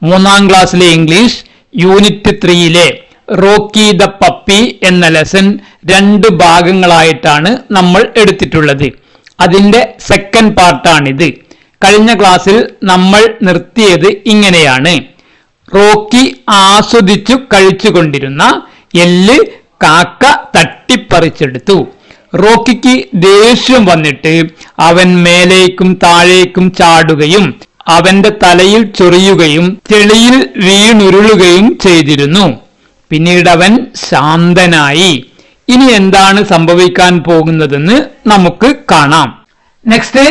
മൂന്നാം ക്ലാസ്സിലെ English unit 3-ലെ റോക്കി ദ പപ്പി എന്ന ലെസൺ 2 ഭാഗങ്ങളായിട്ടാണ് നമ്മൾ എടുത്തിട്ടുള്ളത്. അതിന്റെ സെക്കൻഡ് പാർട്ടാണിത്. കഴിഞ്ഞ ക്ലാസ്സിൽ നമ്മൾ നിർത്തിയത് ഇങ്ങനെയാണ്. റോക്കി ആസ്വദിച്ചു കഴിച്ചുകൊണ്ടിരുന്ന എല്ല് കാക്ക തട്ടിപ്പറിച്ചെടുത്തു. റോക്കിക്ക് ദേഷ്യം വന്നിട്ട് അവൻ മേലേക്കും താഴേക്കും ചാടുകയും അവന്റെ തലയിൽ ചൊറിയുകയും ചെളിയിൽ വീണുരുളുകയും ചെയ്തിരുന്നു. പിന്നീട് അവൻ ശാന്തനായി. ഇനി എന്താണ് സംഭവിക്കാൻ പോകുന്നതെന്ന് നമുക്ക് കാണാം. Next,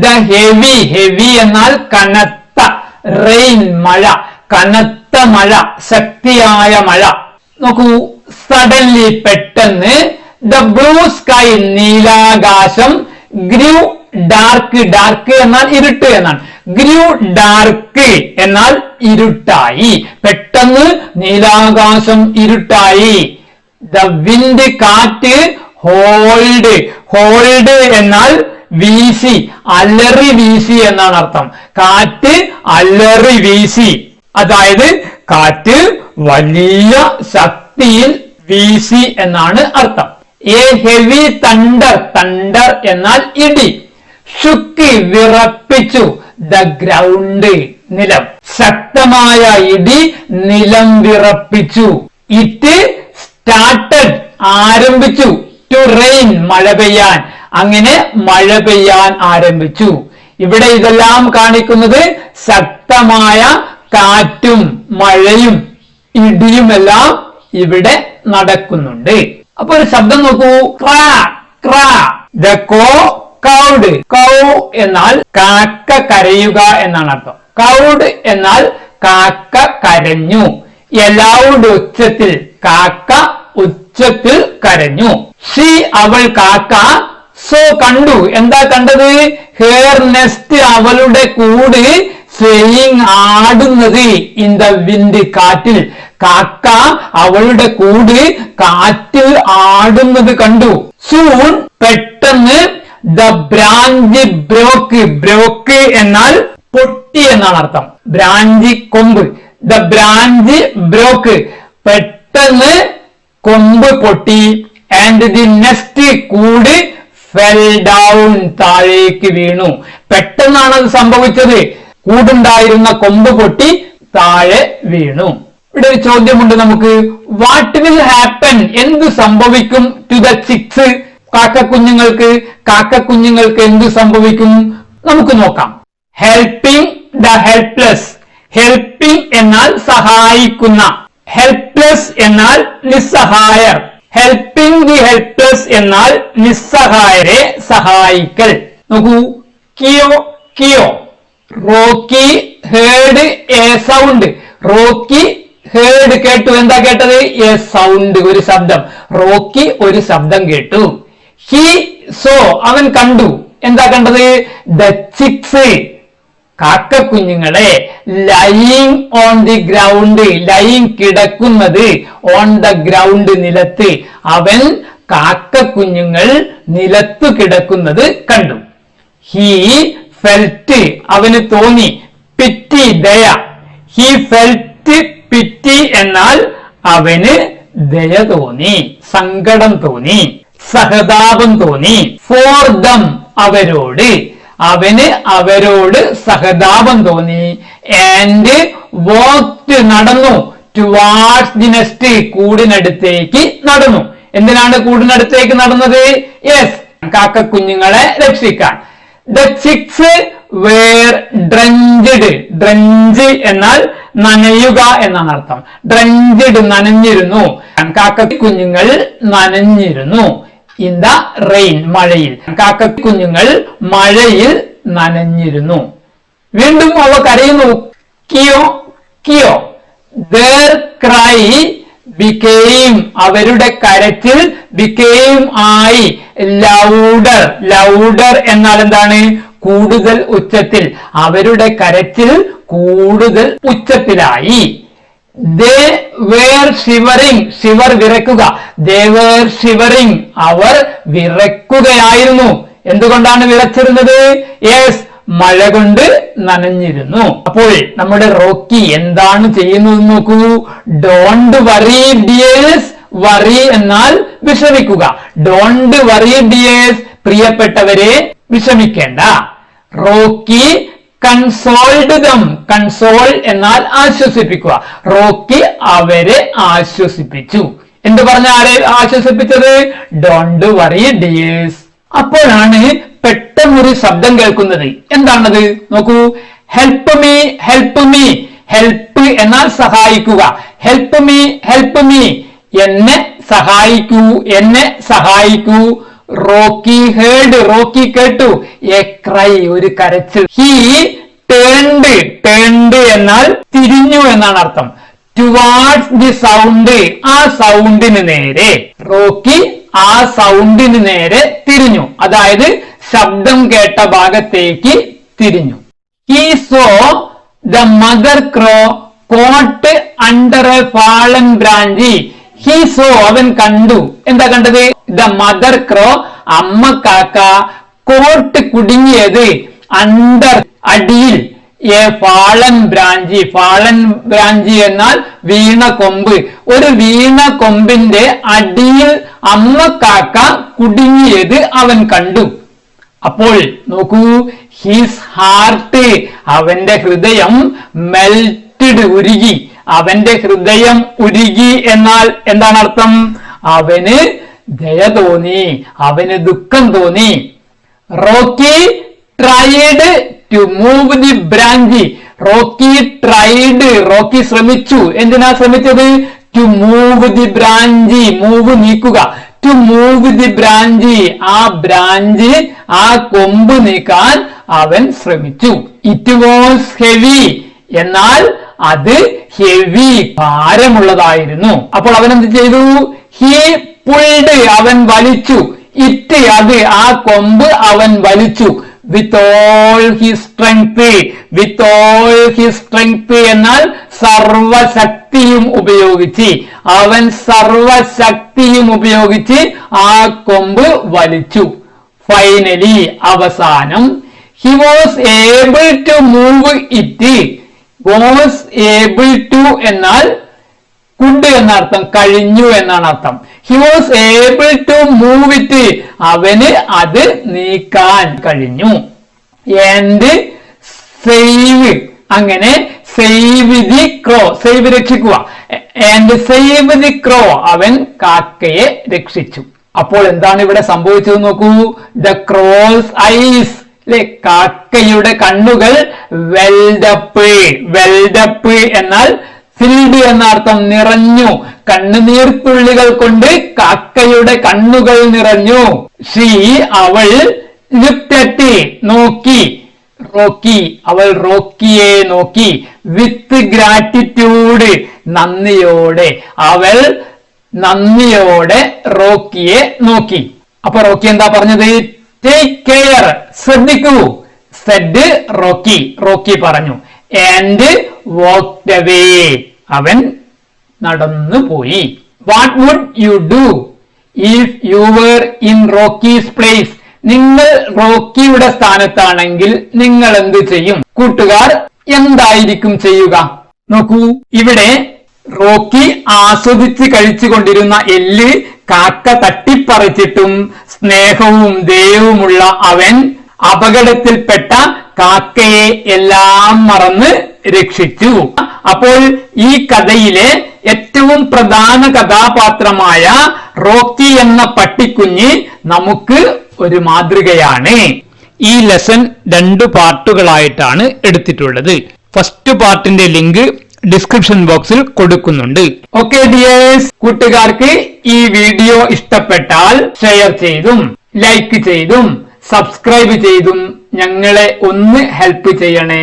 the heavy. ഹെവി എന്നാൽ കനത്ത. റെയിൻ മഴ, കനത്ത മഴ, ശക്തിയായ മഴ. നോക്കൂ, സഡൻലി പെട്ടെന്ന് ദ ബ്ലൂ സ്കൈ നീലാകാശം ഗ്രൂ ഡാർക്ക്. ഡാർക്ക് എന്നാൽ ഇരുട്ട് എന്നാണ്. ഗ്രൂ ഡാർക്ക് എന്നാൽ ഇരുട്ടായി. പെട്ടെന്ന് നീലാകാശം ഇരുട്ടായി. ദ വിൻഡ് കാറ്റ് ഹോൾഡ്. ഹോൾഡ് എന്നാൽ വീശി, അലറി വീശി എന്നാണ് അർത്ഥം. കാറ്റ് അലറി വീശി, അതായത് കാറ്റ് വലിയ ശക്തിയിൽ വീശി എന്നാണ് അർത്ഥം. A heavy thunder. തണ്ടർ എന്നാൽ ഇടി. ഷുക്ക് വിറപ്പിച്ചു. ദ ഗ്രൗണ്ട് നിലം. ശക്തമായ ഇടി നിലം വിറപ്പിച്ചു. ഇറ്റ് സ്റ്റാർട്ടഡ് ആരംഭിച്ചു. ടു റെയിൻ മഴ പെയ്യാൻ. അങ്ങനെ മഴ പെയ്യാൻ ആരംഭിച്ചു. ഇവിടെ ഇതെല്ലാം കാണിക്കുന്നത് ശക്തമായ കാറ്റും മഴയും ഇടിയുമെല്ലാം ഇവിടെ നടക്കുന്നുണ്ട്. അപ്പൊ ഒരു ശബ്ദം നോക്കൂ. ക്രാ ക്രാ. ദ കോ കൗഡ്. കൗ എന്നാൽ കാക്ക കരയുക എന്നാണ് അർത്ഥം. കൗഡ് എന്നാൽ കാക്ക കരഞ്ഞു. എലൗഡ് ഉച്ചത്തിൽ. കാക്ക ഉച്ചത്തിൽ കരഞ്ഞു. ഷീ അവൾ കാക്ക. സോ കണ്ടു. എന്താ കണ്ടത്? ഹെയർ നെസ്റ്റ് അവളുടെ കൂട് സ്വേയിങ് ആടുന്നത്. ഇൻ ദ വിൻഡ് കാറ്റിൽ. കാക്ക അവളുടെ കൂട് കാറ്റിൽ ആടുന്നത് കണ്ടു. സൂൺ പെട്ടെന്ന് ദ ബ്രാഞ്ച് ബ്രോക്ക്. ബ്രോക്ക് എന്നാൽ പൊട്ടി എന്നാണ് അർത്ഥം. ബ്രാഞ്ച് കൊമ്പ്. ദ ബ്രാഞ്ച് ബ്രോക്ക് പെട്ടെന്ന് കൊമ്പ് പൊട്ടി. ആൻഡ് ദി നെസ്റ്റ് കൂട് ഫെൽ ഡൗൺ താഴേക്ക് വീണു. പെട്ടെന്നാണ് അത് സംഭവിച്ചത്. കൂടുണ്ടായിരുന്ന കൊമ്പ് പൊട്ടി താഴെ വീണു. ഇവിടെ ഒരു ചോദ്യമുണ്ട് നമുക്ക്. What will happen? എന്ത് സംഭവിക്കും? To the chicks. കാക്കക്കുഞ്ഞുങ്ങൾക്ക്. കാക്കക്കുഞ്ഞുങ്ങൾക്ക് എന്ത് സംഭവിക്കും? നമുക്ക് നോക്കാം. Helping the helpless. ഹെൽപ്പിംഗ് എന്നാൽ സഹായിക്കുന്ന. ഹെൽപ്ലെസ് എന്നാൽ നിസ്സഹായർ. ഹെൽപ്പിംഗ് ദി ഹെൽപ്ലെസ് എന്നാൽ നിസ്സഹായരെ സഹായിക്കൽ. നോക്കൂ, കിയോ കിയോ. Rocky heard a sound. Rocky heard കേട്ടു. എന്താ കേട്ടത്? എ സൗണ്ട്, ഒരു ശബ്ദം. റോക്കി ഒരു ശബ്ദം കേട്ടു. ഹി സോ അവൻ കണ്ടു. എന്താ കണ്ടത്? ദ ചിക്സ് കാക്കക്കുഞ്ഞുങ്ങളെ. Lying on the ground. Lying കിടക്കുന്നത്. ഓൺ ദ ഗ്രൗണ്ട് നിലത്ത്. അവൻ കാക്കക്കുഞ്ഞുങ്ങൾ നിലത്തു കിടക്കുന്നത് കണ്ടു. ഹി ഫെൽറ്റ് അവന് തോന്നി. പിറ്റി ദയ. ഹി ഫെൽറ്റ് പിറ്റി എന്നാൽ അവന് ദയ തോന്നി, സങ്കടം തോന്നി, സഹതാപം തോന്നി. ഫോർ ദം അവരോട്. അവന് അവരോട് സഹതാപം തോന്നി. ആൻഡ് വാക്ക്ഡ് നടന്നു. ടുവാർഡ്സ് ദി നെസ്റ്റ് കൂടിനടുത്തേക്ക് നടന്നു. എന്തിനാണ് കൂടിനടുത്തേക്ക് നടന്നത്? യെസ്, കാക്കക്കുഞ്ഞുങ്ങളെ രക്ഷിക്കാൻ. The chicks were drenched. Drench എന്നാൽ നനയുക എന്നാണ് അർത്ഥം. ഡ്രഞ്ച്ഡ് നനഞ്ഞിരുന്നു. കാക്കക്കുഞ്ഞുങ്ങൾ നനഞ്ഞിരുന്നു. ഇൻ ദ റെയിൻ മഴയിൽ. കാക്കക്കുഞ്ഞുങ്ങൾ മഴയിൽ നനഞ്ഞിരുന്നു. വീണ്ടും അവ കരയുന്നു. കിയോ കിയോ. their cry became അവരുടെ കരച്ചിൽ became ആയി ലൗഡർ. ലൗഡർ എന്നാൽ എന്താണ്? കൂടുതൽ ഉച്ചത്തിൽ. അവരുടെ കരച്ചിൽ കൂടുതൽ ഉച്ചത്തിലായി. they were shivering. shiver വിറക്കുക. they were shivering അവർ വിറക്കുകയായിരുന്നു. എന്തുകൊണ്ടാണ് വിറച്ചിരുന്നത്? യെസ്, മഴ കൊണ്ട് നനഞ്ഞിരുന്നു. അപ്പോൾ നമ്മുടെ റോക്കി എന്താണ് ചെയ്യുന്നത് നോക്കൂ. Don't worry dears. വറി എന്നാൽ വിഷമിക്കുക. ഡോണ്ട് വറി ഡിയേഴ്സ്, പ്രിയപ്പെട്ടവരെ വിഷമിക്കേണ്ട. Rocky consoled dum. കൺസോൾ എന്നാൽ ആശ്വസിപ്പിക്കുക. റോക്കി അവരെ ആശ്വസിപ്പിച്ചു. എന്ത് പറഞ്ഞ ആരെ ആശ്വസിപ്പിച്ചത്? Don't worry dears. അപ്പോഴാണ് പെട്ടെന്നൊരു ശബ്ദം കേൾക്കുന്നത്. എന്താണത് നോക്കൂ. Help me, help me. Help എന്നാൽ സഹായിക്കുക. Help me, help me. എന്നെ സഹായിക്കൂ, എന്നെ സഹായിക്കൂ. Rocky heard. റോക്കി കേട്ടു. എ ക്രൈ, ഒരു കരച്ചിൽ. He turned. ടേൺഡ് എന്നാൽ തിരിഞ്ഞു എന്നാണ് അർത്ഥം. Towards the sound. ആ സൗണ്ടിന് നേരെ. റോക്കി ആ സൗണ്ടിന് നേരെ തിരിഞ്ഞു. അതായത് ശബ്ദം കേട്ട ഭാഗത്തേക്ക് തിരിഞ്ഞു. He saw the mother crow caught under a fallen branch. He saw അവൻ കണ്ടു. എന്താ കണ്ടത്? ദ മദർ ക്രോ അമ്മ കാക്ക കോട്ട് കുടുങ്ങിയത് അണ്ടർ അടിയിൽ എ ഫാളൻ ബ്രാഞ്ചി. ഫാളൻ ബ്രാഞ്ചി എന്നാൽ വീണ കൊമ്പ്. ഒരു വീണ കൊമ്പിന്റെ അടിയിൽ അമ്മ കാക്ക കുടുങ്ങിയത് അവൻ കണ്ടു. അപ്പോൾ നോക്കൂ. ഹിസ് ഹാർട്ട്, അവന്റെ ഹൃദയം മെൽറ്റഡ്, ഉരുകി. അവന്റെ ഹൃദയം ഉരുകി എന്നാൽ എന്താണ് അർത്ഥം? അവന് ദയ തോന്നി, അവന് ദുഃഖം തോന്നി. Rocky tried to move the branch. Rocky tried, Rocky ശ്രമിച്ചു. എന്തിനാ ശ്രമിച്ചത്? To move the branch. Move നീക്കുക. ടു മൂവ് ദി ബ്രാഞ്ച്, ആ ബ്രാഞ്ച്, ആ കൊമ്പ് നീക്കാൻ അവൻ ശ്രമിച്ചു. ഇറ്റ് വാസ് ഹെവി, എന്നാൽ അത് ഹെവി, ഭാരമുള്ളതായിരുന്നു. അപ്പോൾ അവൻ എന്ത് ചെയ്തു? ഹി പുൾഡ്, അവൻ വലിച്ചു. ഇറ്റ്, അത്, ആ കൊമ്പ് അവൻ വലിച്ചു. With all his strength. With all his strength എന്നാൽ സർവശക്തിയും ഉപയോഗിച്ച്. അവൻ സർവശക്തിയും ഉപയോഗിച്ച് ആ കൊമ്പ് വലിച്ചു. ഫൈനലി, അവസാനം, he was able to move it. Was able to എന്നാൽ കുഡ് എന്നർത്ഥം, കഴിഞ്ഞു എന്നാണ് അർത്ഥം. He was able to move it, അവന് അത് നീക്കാൻ കഴിഞ്ഞു. ആൻഡ് സേവ്, അങ്ങനെ സേവ് ദി ക്രോ, സേവ് രക്ഷിക്കുക. ആൻഡ് സേവ് ദി ക്രോ, അവൻ കാക്കയെ രക്ഷിച്ചു. അപ്പോൾ എന്താണ് ഇവിടെ സംഭവിച്ചത് നോക്കൂ. ദ ക്രോസ് ഐസ്, അല്ലെ, കാക്കയുടെ കണ്ണുകൾ വെൽഡപ്പ്. വെൽഡപ്പ് എന്നാൽ ഫിൽഡ് എന്നർത്ഥം, നിറഞ്ഞു. കണ്ണുനീർത്തുള്ളികൾ കൊണ്ട് കാക്കയുടെ കണ്ണുകൾ നിറഞ്ഞു. ഷീ, അവൾ, ലുക്ഡ് അറ്റ്, നോക്കി. റോക്കി, അവൾ റോക്കിയെ നോക്കി. വിത്ത് ഗ്രാറ്റിറ്റ്യൂഡ്, നന്ദിയോടെ. അവൾ നന്ദിയോടെ റോക്കിയെ നോക്കി. അപ്പൊ റോക്കി എന്താ പറഞ്ഞത്? ടേക്ക് കെയർ, ശ്രദ്ധിക്കൂ. സെഡ് റോക്കി, റോക്കി പറഞ്ഞു. ആൻഡ് walked away, അവൻ നടന്നു പോയി. What would you do if you were in Rocky's place? നിങ്ങൾ റോക്കിയുടെ സ്ഥാനത്താണെങ്കിൽ നിങ്ങൾ എന്ത് ചെയ്യും? കൂട്ടുകാർ എന്തായിരിക്കും ചെയ്യുക? നോക്കൂ, ഇവിടെ റോക്കി ആസ്വദിച്ച് കഴിച്ചുകൊണ്ടിരുന്ന എല്ല് കാക്ക തട്ടിപ്പറിച്ചിട്ടും സ്നേഹവും ദയവുമുള്ള അവൻ അപകടത്തിൽപ്പെട്ട കാക്കയെ എല്ലാം മറന്ന് രക്ഷിച്ചു. അപ്പോൾ ഈ കഥയിലെ ഏറ്റവും പ്രധാന കഥാപാത്രമായ റോക്കി എന്ന പട്ടിക്കുഞ്ഞ് നമുക്ക് ഒരു മാതൃകയാണ്. ഈ ലെസൺ 2 പാർട്ടുകളായിട്ടാണ് എടുത്തിട്ടുള്ളത്. ഫസ്റ്റ് പാർട്ടിന്റെ ലിങ്ക് ഡിസ്ക്രിപ്ഷൻ ബോക്സിൽ കൊടുക്കുന്നുണ്ട്. ഓക്കെ ഡിയേഴ്സ്, കൂട്ടുകാർക്ക് ഈ വീഡിയോ ഇഷ്ടപ്പെട്ടാൽ ഷെയർ ചെയ്തും ലൈക്ക് ചെയ്തും സബ്സ്ക്രൈബ് ചെയ്തും ഞങ്ങളെ ഒന്ന് ഹെൽപ്പ് ചെയ്യണേ.